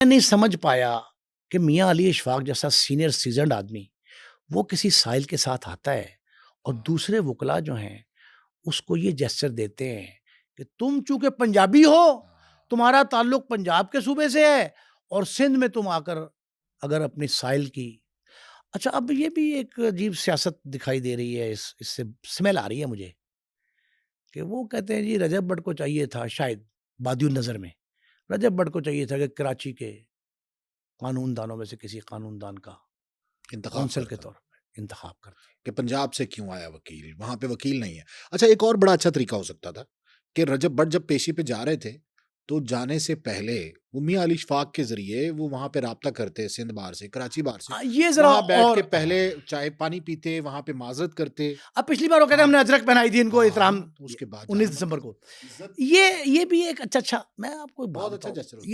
میں نہیں سمجھ پایا کہ میاں علی اشفاق جیسا سینئر سیزنڈ آدمی وہ کسی سائل کے ساتھ آتا ہے اور دوسرے وکلا جو ہیں اس کو یہ جیسچر دیتے ہیں کہ تم چونکہ پنجابی ہو، تمہارا تعلق پنجاب کے صوبے سے ہے اور سندھ میں تم آ کر اگر اپنی سائل کی. اچھا اب یہ بھی ایک عجیب سیاست دکھائی دے رہی ہے، اس سے سمیل آ رہی ہے مجھے کہ وہ کہتے ہیں جی رجب بٹ کو چاہیے تھا، شاید بادی النظر میں رجب بٹ کو چاہیے تھا کہ کراچی کے قانون دانوں میں سے کسی قانون دان کا کونسل کے طور پر انتخاب کرتے کہ پنجاب سے کیوں آیا وکیل، وہاں پہ وکیل نہیں ہے. اچھا ایک اور بڑا اچھا طریقہ ہو سکتا تھا کہ رجب بٹ جب پیشی پہ جا رہے تھے تو جانے سے پہلے وہ میاں علی اشفاق کے ذریعے وہ وہاں پہ رابطہ کرتے، سندھ بار سے، کراچی بار سے، یہ ذرا وہاں بیٹھ اور کے پہلے چائے پانی پیتے، وہاں پہ معذرت کرتے. اب پچھلی بار وہ کہتے ہیں ہم نے اجرک پہنائی تھی ان کو احترام اس کے بعد 19 دسمبر کو. یہ بھی ایک اچھا میں آپ کو بہت اچھا جسٹر ہوتا ہے.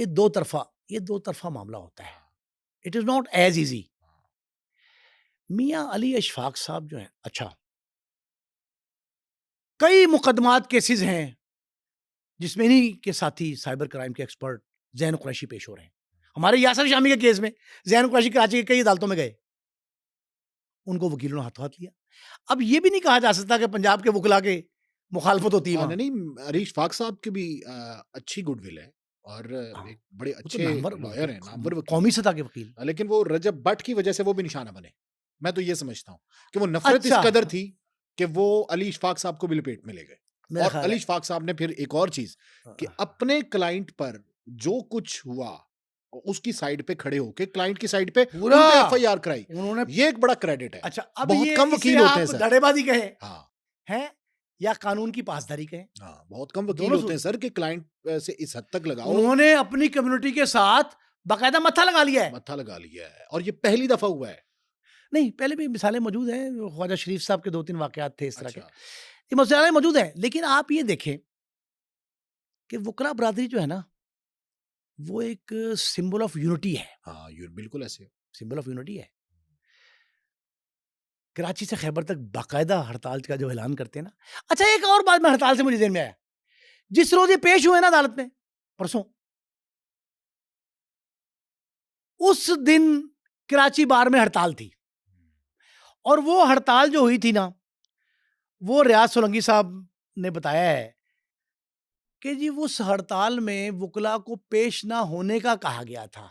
یہ دو طرفہ معاملہ ہوتا ہے. It is not as easy. میاں علی اشفاق صاحب جو ہیں، اچھا کئی مقدمات کیسز ہیں جس میں انہی کے ساتھی سائبر کرائم کے ایکسپرٹ زین قریشی پیش ہو رہے ہیں. ہمارے یاسر شامی کے کیس میں زین قریشی کراچی کے کئی عدالتوں میں گئے، ان کو وکیلوں نے ہاتھوں ہاتھ لیا. اب یہ بھی نہیں کہا جا سکتا کہ پنجاب کے وکلا کے مخالفت ہوتی ہے. نہیں، علی اشفاق صاحب کی بھی اچھی گڈ ول ہے اور ایک بڑے اچھے لائر ہیں، نامور وکیل، قومی سطح کے وکیل. لیکن وہ رجب بٹ کی وجہ سے وہ بھی نشانہ بنے. میں تو یہ سمجھتا ہوں کہ وہ نفرت اس قدر تھی کہ وہ علی اشفاق صاحب کو بھی لپیٹ میں لے گئے. اور علی اشفاق صاحب نے پھر ایک اور چیز کہ اپنے کلائنٹ پر جو کچھ ہوا اس کی سائیڈ پہ کھڑے ہو کے کلائنٹ کی سائیڈ پہ پورا ایف آئی آر کرائی. یہ ایک بڑا کریڈٹ ہے. اچھا اب بہت کم وکیل ہوتے ہیں سر. دھڑے بازی کہیں ہیں یا قانون کی پاسداری کہیں. بہت کم وکیل ہوتے ہیں سر کہ کلائنٹ سے اس حد تک لگاؤ. انہوں نے اپنی کمیونٹی کے ساتھ باقاعدہ متھا لگا لیا ہے اور یہ پہلی دفعہ ہوا ہے. نہیں، پہلے بھی مثالیں موجود ہیں. خواجہ شریف صاحب کے 2-3 واقعات تھے اس طرح کے، یہ مسائل موجود ہیں. لیکن آپ یہ دیکھیں کہ وکلا برادری جو ہے نا وہ ایک سمبل آف یونٹی ہے. بالکل ایسے سمبل آف یونٹی ہے. کراچی سے خیبر تک باقاعدہ ہڑتال کا جو اعلان کرتے ہیں نا. اچھا ایک اور بات میں ہڑتال سے مجھے ذہن میں آیا، جس روز یہ پیش ہوئے نا عدالت میں پرسوں، اس دن کراچی بار میں ہڑتال تھی. اور وہ ہڑتال جو ہوئی تھی نا، وہ ریاض سولنگی صاحب نے بتایا ہے کہ جی اس ہڑتال میں وکلا کو پیش نہ ہونے کا کہا گیا تھا.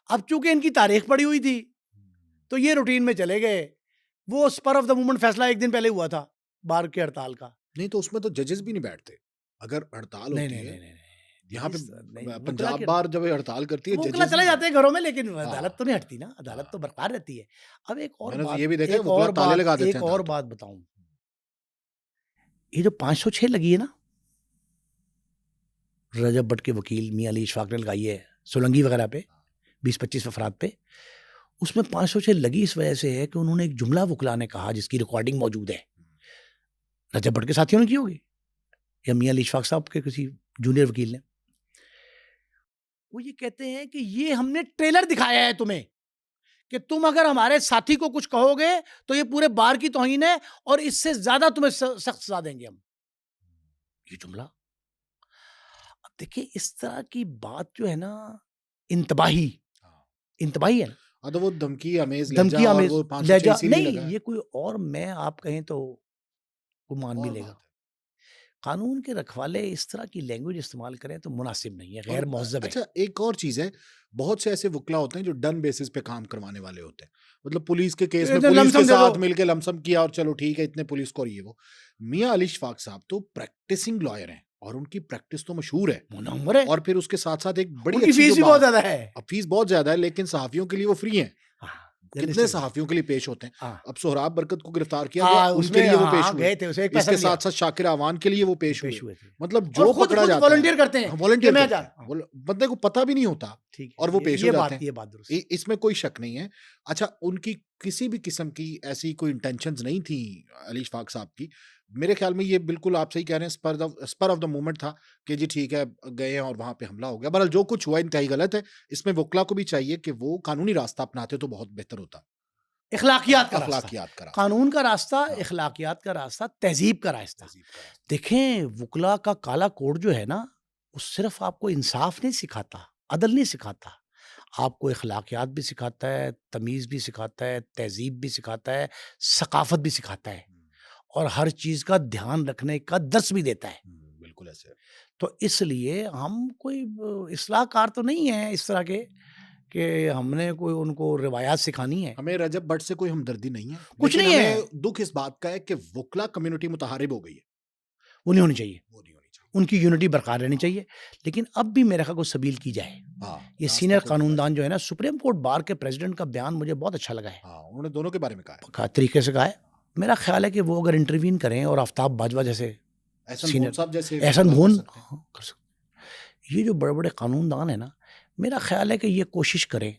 اب چونکہ ان کی تاریخ پڑی ہوئی تھی تو یہ روٹین میں چلے گئے. وہ اسپر آف دا مومنٹ فیصلہ ایک دن پہلے ہوا تھا بار کے ہڑتال کا. نہیں تو اس میں تو ججز بھی نہیں بیٹھتے اگر ہڑتال ہوتی ہے. یہاں پہ پنجاب بار جب ہڑتال کرتی ہے وکلا چلے جاتے ہیں گھروں میں، لیکن عدالت تو نہیں ہٹتی نا، عدالت تو برقرار رہتی ہے. اب ایک اور بات بتاؤں، یہ جو 506 لگی ہے نا رجب بٹ کے وکیل میاں علی اشفاق نے لگائی ہے سولنگی وغیرہ پہ 20-25 افراد پہ، اس میں 506 لگی اس وجہ سے ہے کہ انہوں نے ایک جملہ وکلا نے کہا جس کی ریکارڈنگ موجود ہے، رجب بٹ کے ساتھیوں نے کی ہوگی یا میاں علی اشفاق صاحب کے کسی جونیئر وکیل نے. وہ یہ کہتے ہیں کہ یہ ہم نے ٹریلر دکھایا ہے تمہیں کہ تم اگر ہمارے ساتھی کو کچھ کہو گے تو یہ پورے بار کی توہین ہے اور اس سے زیادہ تمہیں سخت سزا دیں گے ہم. یہ جملہ اب دیکھیں اس طرح کی بات جو ہے نا انتباہی ہے نا، تو وہ دھمکی آمیز لہجہ نہیں، یہ کوئی اور میں آپ کہیں تو کوئی مان بھی لے گا. قانون کے رکھوالے اس طرح کی لینگویج استعمال کریں تو مناسب نہیں ہے، غیر مہذب ہے. اچھا ایک اور چیز ہے، بہت سے ایسے وکلا ہوتے ہیں جو ڈن بیسس پہ کام کروانے والے ہوتے ہیں. مطلب پلیس کے کیس میں پولیس کے ساتھ مل کے لمسم کیا اور چلو ٹھیک ہے اتنے پولیس کو. یہ وہ میاں علی اشفاق صاحب تو پریکٹسنگ لائر ہیں اور ان کی پریکٹس تو مشہور ہے، منور ہے، اور پھر اس کے ساتھ ساتھ ایک بڑی اچھی فیس بھی بہت زیادہ ہے. اب فیس بہت زیادہ ہے لیکن صحافیوں کے لیے وہ فری ہیں. کتنے صحافیوں کے لیے پیش ہوتے ہیں. اب سہراب برکت کو گرفتار کیا گیا، ان کے لیے وہ پیش ہوئے. اس کے ساتھ ساتھ شاکر اعوان کے لیے وہ پیش ہوئے. مطلب جو پکڑا جاتا ہے والنٹیئر کرتے ہیں، والنٹیئر بندے کو پتہ بھی نہیں ہوتا اور وہ پیش ہو جاتے ہیں. اس میں کوئی شک نہیں ہے. اچھا ان کی کسی بھی قسم کی ایسی کوئی انٹینشنز نہیں تھی علی اشفاق صاحب کی. میرے خیال میں یہ بالکل آپ صحیح کہہ رہے ہیں، اسپر آف دا مومنٹ تھا کہ جی ٹھیک ہے گئے ہیں اور وہاں پہ حملہ ہو گیا. بہرحال جو کچھ ہوا انتہائی غلط ہے. اس میں وکلا کو بھی چاہیے کہ وہ قانونی راستہ اپناتے تو بہت بہتر ہوتا. اخلاقیات کا راستہ، قانون کا راستہ، اخلاقیات کا راستہ، تہذیب کا راستہ. دیکھیں وکلا کا کالا کوڈ جو ہے نا وہ صرف آپ کو انصاف نہیں سکھاتا، عدل نہیں سکھاتا، آپ کو اخلاقیات بھی سکھاتا ہے، تمیز بھی سکھاتا ہے، تہذیب بھی سکھاتا ہے، ثقافت بھی سکھاتا ہے اور ہر چیز کا دھیان رکھنے کا درس بھی دیتا ہے۔ بالکل ایسے ہے۔ تو اس لیے ہم کوئی اصلاح کار تو نہیں ہیں اس طرح کے کہ ہم نے کوئی ان کو روایات سکھانی ہے۔ ہمیں رجب بٹ سے کوئی ہمدردی نہیں ہے، کچھ لیکن نہیں ہے۔ ہمیں دکھ اس بات کا ہے کہ وکلا کمیونٹی متحارب ہو گئی ہے۔ وہ نہیں ہونی چاہیے، ان کی یونٹی برقرار رہنی چاہیے، لیکن اب بھی میرے خیال کو سبیل کی جائے۔ یہ سینئر قانون دان جو ہے نا، سپریم کورٹ بار کے پریزیڈنٹ کا بیان مجھے بہت اچھا لگا ہے۔ انہوں نے دونوں کے بارے میں کہا ہے، طریقے سے کہا ہے۔ میرا خیال ہے کہ وہ اگر انٹروین کریں اور آفتاب باجوہ جیسے احسن بھون کر سکتے، یہ جو بڑے بڑے قانون دان ہیں نا، میرا خیال ہے کہ یہ کوشش کریں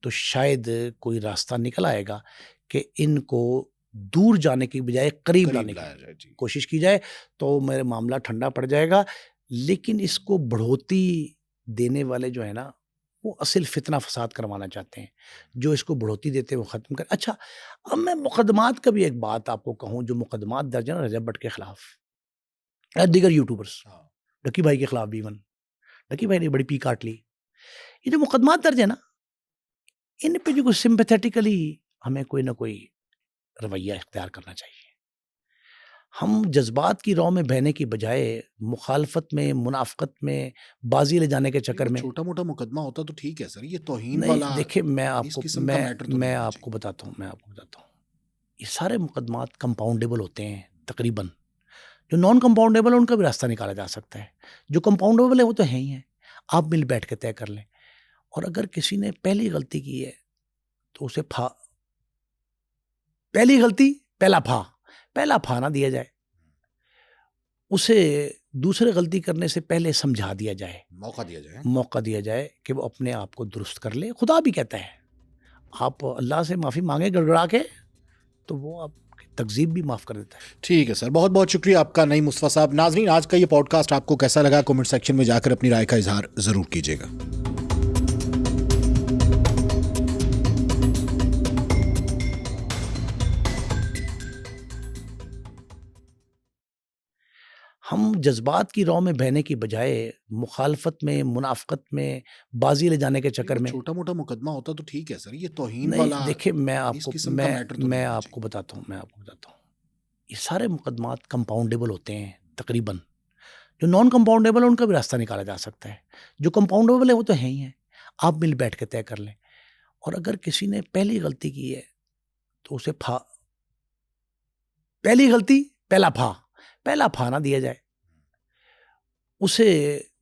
تو شاید کوئی راستہ نکل آئے گا کہ ان کو دور جانے کی بجائے قریب لانے کی کوشش کی جائے، تو میرے معاملہ ٹھنڈا پڑ جائے گا۔ لیکن اس کو بڑھوتی دینے والے جو ہے نا، وہ اصل فتنہ فساد کروانا چاہتے ہیں، جو اس کو بڑھوتی دیتے ہیں وہ ختم کر۔ اچھا، اب میں مقدمات کا بھی ایک بات آپ کو کہوں، جو مقدمات درج ہیں رجب بٹ کے خلاف، دیگر یوٹیوبرز، ڈکی بھائی کے خلاف بھی، ایون ڈکی بھائی نے بڑی پی کاٹ لی۔ یہ جو مقدمات درج ہیں نا، ان پہ جو سمپیتھیٹیکلی ہمیں کوئی نہ کوئی رویہ اختیار کرنا چاہیے۔ ہم جذبات کی رو میں بہنے کی بجائے مخالفت میں، منافقت میں، بازی لے جانے کے چکر میں، چھوٹا موٹا مقدمہ ہوتا تو ٹھیک ہے سر، یہ توہین نہیں والا دیکھیں، میں آپ کو بتاتا ہوں، یہ سارے مقدمات کمپاؤنڈیبل ہوتے ہیں تقریباً۔ جو نان کمپاؤنڈیبل ہے ان کا بھی راستہ نکالا جا سکتا ہے، جو کمپاؤنڈیبل ہے وہ تو ہے ہی ہیں، آپ مل بیٹھ کے طے کر لیں۔ اور اگر کسی نے پہلی غلطی کی ہے تو اسے پہلی غلطی پہلا پھا نہ دیا جائے، اسے دوسرے غلطی کرنے سے پہلے سمجھا دیا جائے، موقع دیا جائے کہ وہ اپنے آپ کو درست کر لے۔ خدا بھی کہتا ہے آپ اللہ سے معافی مانگے گڑگڑا کے تو وہ آپ کی تکذیب بھی معاف کر دیتا ہے۔ ٹھیک ہے سر، بہت بہت شکریہ آپ کا نعیم مصطفیٰ صاحب۔ ناظرین، آج کا یہ پوڈ کاسٹ آپ کو کیسا لگا؟ کمنٹ سیکشن میں جا کر اپنی رائے کا اظہار ضرور کیجیے گا۔ ہم جذبات کی رو میں بہنے کی بجائے مخالفت میں، منافقت میں، بازی لے جانے کے چکر میں، چھوٹا موٹا مقدمہ ہوتا تو ٹھیک ہے سر، یہ توہین نہیں والا دیکھیں، میں آپ کو بتاتا ہوں، یہ سارے مقدمات کمپاؤنڈیبل ہوتے ہیں تقریباً۔ جو نان کمپاؤنڈیبل ہے ان کا بھی راستہ نکالا جا سکتا ہے، جو کمپاؤنڈیبل ہے وہ تو ہے ہی ہیں، آپ مل بیٹھ کے طے کر لیں۔ اور اگر کسی نے پہلی غلطی کی ہے تو اسے پہلی غلطی پہلا پھا نہ دیا جائے، اسے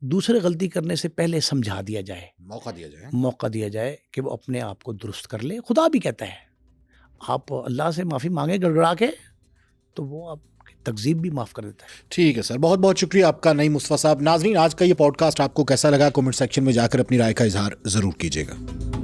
دوسرے غلطی کرنے سے پہلے سمجھا دیا جائے، موقع دیا جائے کہ وہ اپنے آپ کو درست کر لے۔ خدا بھی کہتا ہے آپ اللہ سے معافی مانگے گڑگڑا کے تو وہ آپ کی تکذیب بھی معاف کر دیتا ہے۔ ٹھیک ہے سر، بہت بہت شکریہ آپ کا نعیم مصطفیٰ صاحب۔ ناظرین، آج کا یہ پوڈ کاسٹ آپ کو کیسا لگا؟ کمنٹ سیکشن میں جا کر اپنی رائے کا اظہار ضرور کیجیے گا۔